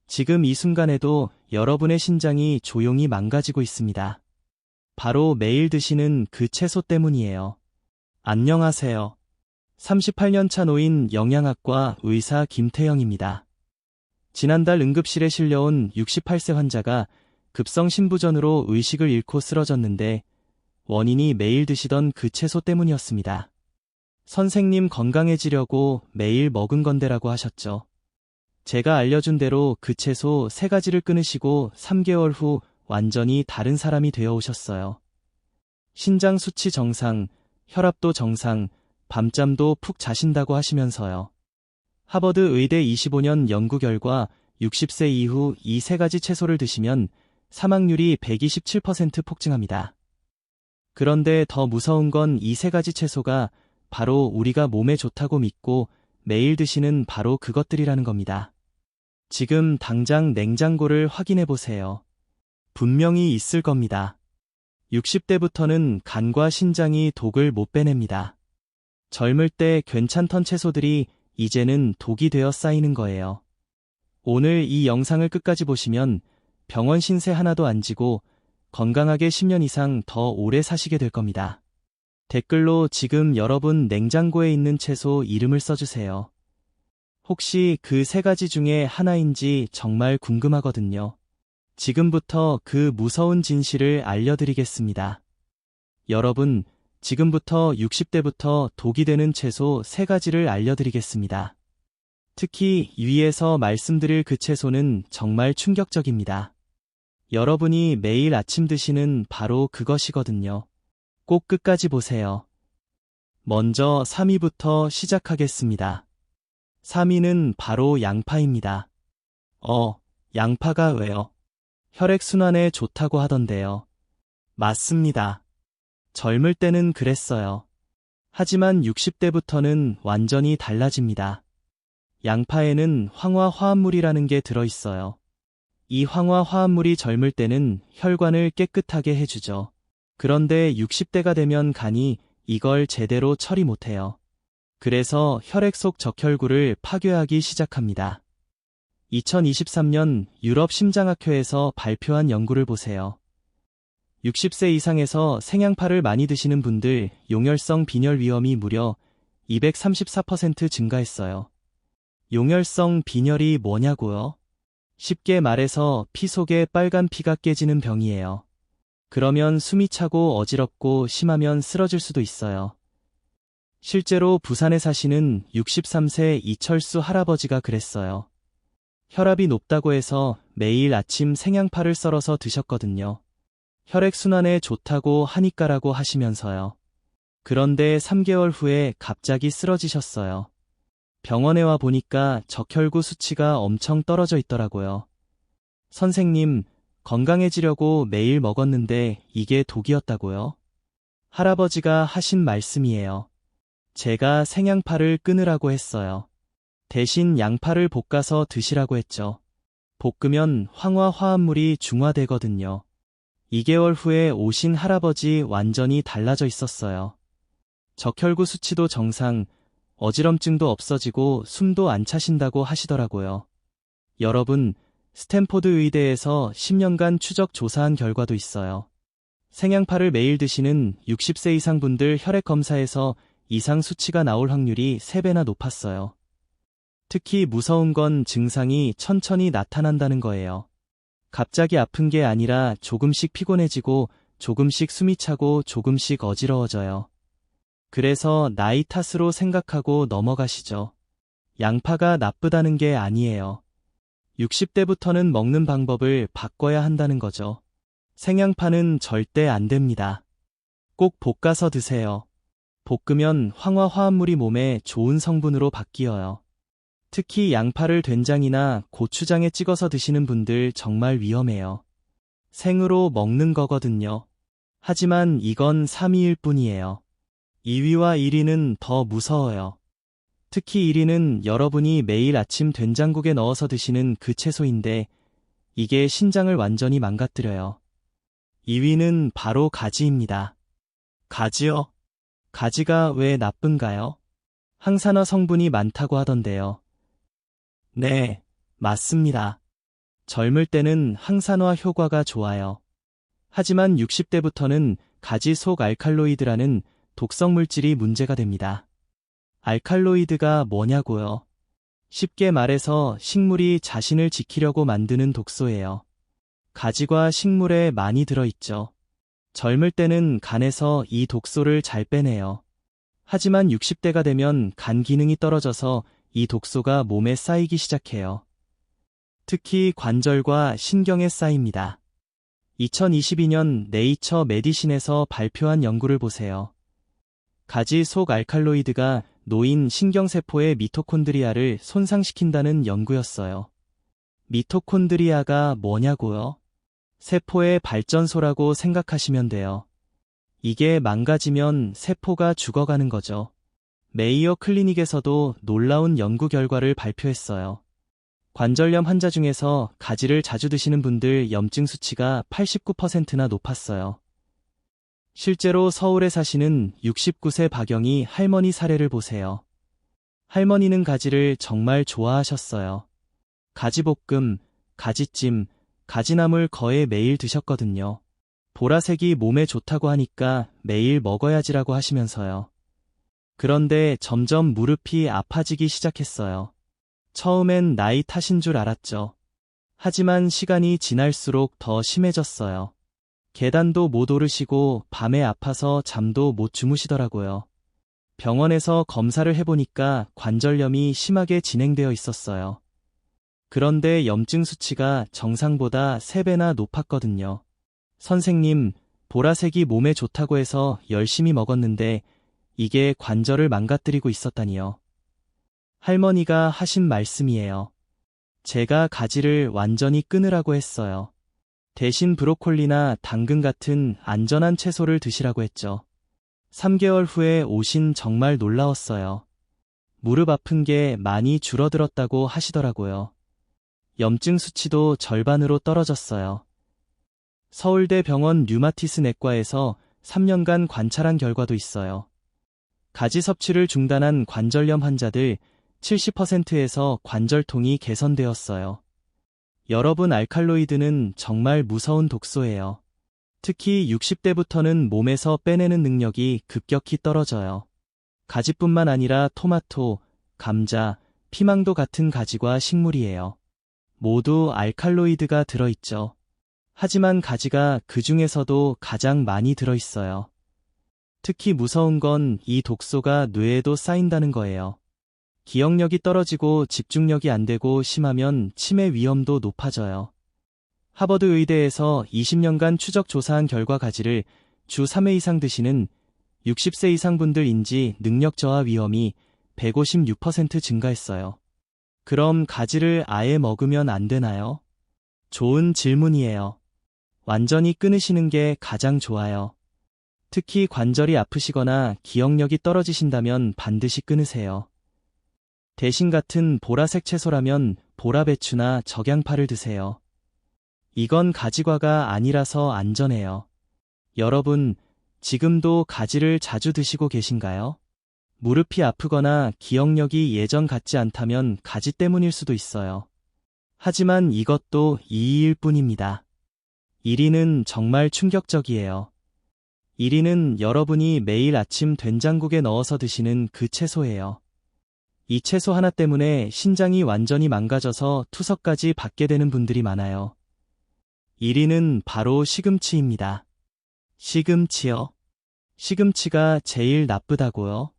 지금 이 순간에도 여러분의 신장이 조용히 망가지고 있습니다. 바로 매일 드시는 그 채소 때문이에요. 안녕하세요. 38년 차 노인 영양학과 의사 김태영입니다. 지난달 응급실에 실려온 68세 환자가 급성 신부전으로 의식을 잃고 쓰러졌는데 원인이 매일 드시던 그 채소 때문이었습니다. 선생님, 건강해지려고 매일 먹은 건데라고 하셨죠. 제가 알려준 대로 그 채소 3가지를 끊으시고 3개월 후 완전히 다른 사람이 되어 오셨어요. 신장 수치 정상, 혈압도 정상, 밤잠도 푹 자신다고 하시면서요. 하버드 의대 25년 연구 결과 60세 이후 이 3가지 채소를 드시면 사망률이 127% 폭증합니다. 그런데 더 무서운 건 이 3가지 채소가 바로 우리가 몸에 좋다고 믿고 매일 드시는 바로 그것들이라는 겁니다. 지금 당장 냉장고를 확인해 보세요. 분명히 있을 겁니다. 60대부터는 간과 신장이 독을 못 빼냅니다. 젊을 때 괜찮던 채소들이 이제는 독이 되어 쌓이는 거예요. 오늘 이 영상을 끝까지 보시면 병원 신세 하나도 안 지고 건강하게 10년 이상 더 오래 사시게 될 겁니다. 댓글로 지금 여러분 냉장고에 있는 채소 이름을 써주세요. 혹시 그 3가지 중에 하나인지 정말 궁금하거든요. 지금부터 그 무서운 진실을 알려드리겠습니다. 여러분, 지금부터 60대부터 독이 되는 채소 3가지를 알려드리겠습니다. 특히 위에서 말씀드릴 그 채소는 정말 충격적입니다. 여러분이 매일 아침 드시는 바로 그것이거든요. 꼭 끝까지 보세요. 먼저 3위부터 시작하겠습니다. 3위는 바로 양파입니다. 양파가 왜요? 혈액순환에 좋다고 하던데요. 맞습니다. 젊을 때는 그랬어요. 하지만 60대부터는 완전히 달라집니다. 양파에는 황화 화합물이라는 게 들어있어요. 이 황화 화합물이 젊을 때는 혈관을 깨끗하게 해주죠. 그런데 60대가 되면 간이 이걸 제대로 처리 못해요. 그래서 혈액 속 적혈구를 파괴하기 시작합니다. 2023년 유럽 심장학회에서 발표한 연구를 보세요. 60세 이상에서 생양파를 많이 드시는 분들 용혈성 빈혈 위험이 무려 234% 증가했어요. 용혈성 빈혈이 뭐냐고요? 쉽게 말해서 피 속에 빨간 피가 깨지는 병이에요. 그러면 숨이 차고 어지럽고 심하면 쓰러질 수도 있어요. 실제로 부산에 사시는 63세 이철수 할아버지가 그랬어요. 혈압이 높다고 해서 매일 아침 생양파를 썰어서 드셨거든요. 혈액순환에 좋다고 하니까라고 하시면서요. 그런데 3개월 후에 갑자기 쓰러지셨어요. 병원에 와 보니까 적혈구 수치가 엄청 떨어져 있더라고요. 선생님, 건강해지려고 매일 먹었는데 이게 독이었다고요? 할아버지가 하신 말씀이에요. 제가 생양파를 끊으라고 했어요. 대신 양파를 볶아서 드시라고 했죠. 볶으면 황화 화합물이 중화되거든요. 2개월 후에 오신 할아버지 완전히 달라져 있었어요. 적혈구 수치도 정상, 어지럼증도 없어지고 숨도 안 차신다고 하시더라고요. 여러분, 스탠포드 의대에서 10년간 추적 조사한 결과도 있어요. 생양파를 매일 드시는 60세 이상 분들 혈액 검사에서 이상 수치가 나올 확률이 3배나 높았어요. 특히 무서운 건 증상이 천천히 나타난다는 거예요. 갑자기 아픈 게 아니라 조금씩 피곤해지고 조금씩 숨이 차고 조금씩 어지러워져요. 그래서 나이 탓으로 생각하고 넘어가시죠. 양파가 나쁘다는 게 아니에요. 60대부터는 먹는 방법을 바꿔야 한다는 거죠. 생양파는 절대 안 됩니다. 꼭 볶아서 드세요. 볶으면 황화 화합물이 몸에 좋은 성분으로 바뀌어요. 특히 양파를 된장이나 고추장에 찍어서 드시는 분들 정말 위험해요. 생으로 먹는 거거든요. 하지만 이건 3위일 뿐이에요. 2위와 1위는 더 무서워요. 특히 1위는 여러분이 매일 아침 된장국에 넣어서 드시는 그 채소인데 이게 신장을 완전히 망가뜨려요. 2위는 바로 가지입니다. 가지요? 가지가 왜 나쁜가요? 항산화 성분이 많다고 하던데요. 네, 맞습니다. 젊을 때는 항산화 효과가 좋아요. 하지만 60대부터는 가지 속 알칼로이드라는 독성 물질이 문제가 됩니다. 알칼로이드가 뭐냐고요? 쉽게 말해서 식물이 자신을 지키려고 만드는 독소예요. 가지과 식물에 많이 들어있죠. 젊을 때는 간에서 이 독소를 잘 빼내요. 하지만 60대가 되면 간 기능이 떨어져서 이 독소가 몸에 쌓이기 시작해요. 특히 관절과 신경에 쌓입니다. 2022년 네이처 메디신에서 발표한 연구를 보세요. 가지 속 알칼로이드가 노인 신경세포의 미토콘드리아를 손상시킨다는 연구였어요. 미토콘드리아가 뭐냐고요? 세포의 발전소라고 생각하시면 돼요. 이게 망가지면 세포가 죽어가는 거죠. 메이어 클리닉에서도 놀라운 연구 결과를 발표했어요. 관절염 환자 중에서 가지를 자주 드시는 분들 염증 수치가 89%나 높았어요. 실제로 서울에 사시는 69세 박영희 할머니 사례를 보세요. 할머니는 가지를 정말 좋아하셨어요. 가지볶음, 가지찜, 가지나물 거의 매일 드셨거든요. 보라색이 몸에 좋다고 하니까 매일 먹어야지라고 하시면서요. 그런데 점점 무릎이 아파지기 시작했어요. 처음엔 나이 탓인 줄 알았죠. 하지만 시간이 지날수록 더 심해졌어요. 계단도 못 오르시고 밤에 아파서 잠도 못 주무시더라고요. 병원에서 검사를 해보니까 관절염이 심하게 진행되어 있었어요. 그런데 염증 수치가 정상보다 3배나 높았거든요. 선생님, 보라색이 몸에 좋다고 해서 열심히 먹었는데 이게 관절을 망가뜨리고 있었다니요. 할머니가 하신 말씀이에요. 제가 가지를 완전히 끊으라고 했어요. 대신 브로콜리나 당근 같은 안전한 채소를 드시라고 했죠. 3개월 후에 오신 정말 놀라웠어요. 무릎 아픈 게 많이 줄어들었다고 하시더라고요. 염증 수치도 절반으로 떨어졌어요. 서울대 병원 류마티스 내과에서 3년간 관찰한 결과도 있어요. 가지 섭취를 중단한 관절염 환자들 70%에서 관절통이 개선되었어요. 여러분, 알칼로이드는 정말 무서운 독소예요. 특히 60대부터는 몸에서 빼내는 능력이 급격히 떨어져요. 가지뿐만 아니라 토마토, 감자, 피망도 같은 가지과 식물이에요. 모두 알칼로이드가 들어있죠. 하지만 가지가 그 중에서도 가장 많이 들어있어요. 특히 무서운 건 이 독소가 뇌에도 쌓인다는 거예요. 기억력이 떨어지고 집중력이 안 되고 심하면 치매 위험도 높아져요. 하버드 의대에서 20년간 추적 조사한 결과 가지를 주 3회 이상 드시는 60세 이상 분들인지 능력 저하 위험이 156% 증가했어요. 그럼 가지를 아예 먹으면 안 되나요? 좋은 질문이에요. 완전히 끊으시는 게 가장 좋아요. 특히 관절이 아프시거나 기억력이 떨어지신다면 반드시 끊으세요. 대신 같은 보라색 채소라면 보라배추나 적양파를 드세요. 이건 가지과가 아니라서 안전해요. 여러분, 지금도 가지를 자주 드시고 계신가요? 무릎이 아프거나 기억력이 예전 같지 않다면 가지 때문일 수도 있어요. 하지만 이것도 2위일 뿐입니다. 1위는 정말 충격적이에요. 1위는 여러분이 매일 아침 된장국에 넣어서 드시는 그 채소예요. 이 채소 하나 때문에 신장이 완전히 망가져서 투석까지 받게 되는 분들이 많아요. 1위는 바로 시금치입니다. 시금치요? 시금치가 제일 나쁘다고요?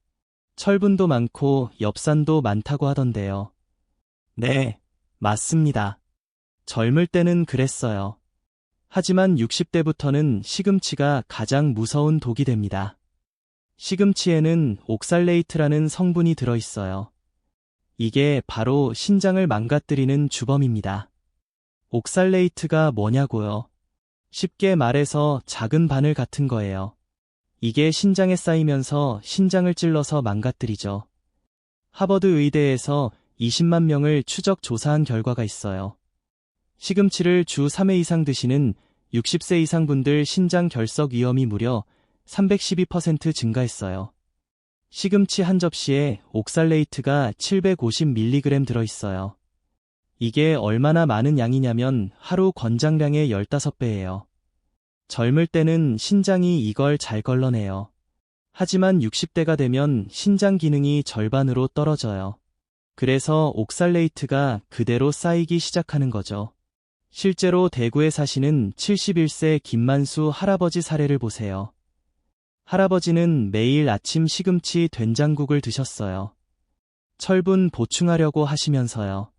철분도 많고 엽산도 많다고 하던데요. 네, 맞습니다. 젊을 때는 그랬어요. 하지만 60대부터는 시금치가 가장 무서운 독이 됩니다. 시금치에는 옥살레이트라는 성분이 들어있어요. 이게 바로 신장을 망가뜨리는 주범입니다. 옥살레이트가 뭐냐고요? 쉽게 말해서 작은 바늘 같은 거예요. 이게 신장에 쌓이면서 신장을 찔러서 망가뜨리죠. 하버드 의대에서 20만 명을 추적 조사한 결과가 있어요. 시금치를 주 3회 이상 드시는 60세 이상 분들 신장 결석 위험이 무려 312% 증가했어요. 시금치 한 접시에 옥살레이트가 750mg 들어있어요. 이게 얼마나 많은 양이냐면 하루 권장량의 15배예요. 젊을 때는 신장이 이걸 잘 걸러내요. 하지만 60대가 되면 신장 기능이 절반으로 떨어져요. 그래서 옥살레이트가 그대로 쌓이기 시작하는 거죠. 실제로 대구에 사시는 71세 김만수 할아버지 사례를 보세요. 할아버지는 매일 아침 시금치 된장국을 드셨어요. 철분 보충하려고 하시면서요.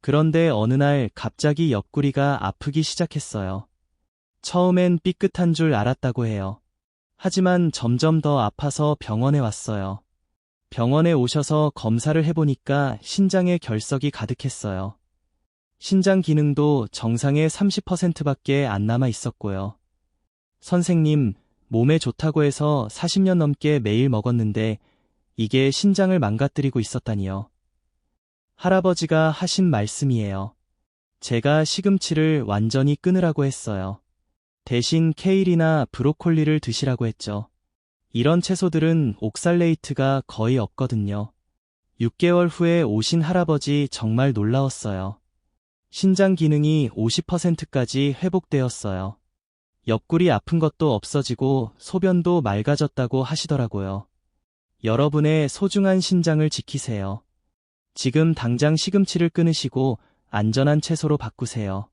그런데 어느 날 갑자기 옆구리가 아프기 시작했어요. 처음엔 삐끗한 줄 알았다고 해요. 하지만 점점 더 아파서 병원에 왔어요. 병원에 오셔서 검사를 해보니까 신장에 결석이 가득했어요. 신장 기능도 정상의 30%밖에 안 남아 있었고요. 선생님, 몸에 좋다고 해서 40년 넘게 매일 먹었는데 이게 신장을 망가뜨리고 있었다니요. 할아버지가 하신 말씀이에요. 제가 시금치를 완전히 끊으라고 했어요. 대신 케일이나 브로콜리를 드시라고 했죠. 이런 채소들은 옥살레이트가 거의 없거든요. 6개월 후에 오신 할아버지 정말 놀라웠어요. 신장 기능이 50%까지 회복되었어요. 옆구리 아픈 것도 없어지고 소변도 맑아졌다고 하시더라고요. 여러분의 소중한 신장을 지키세요. 지금 당장 시금치를 끊으시고 안전한 채소로 바꾸세요.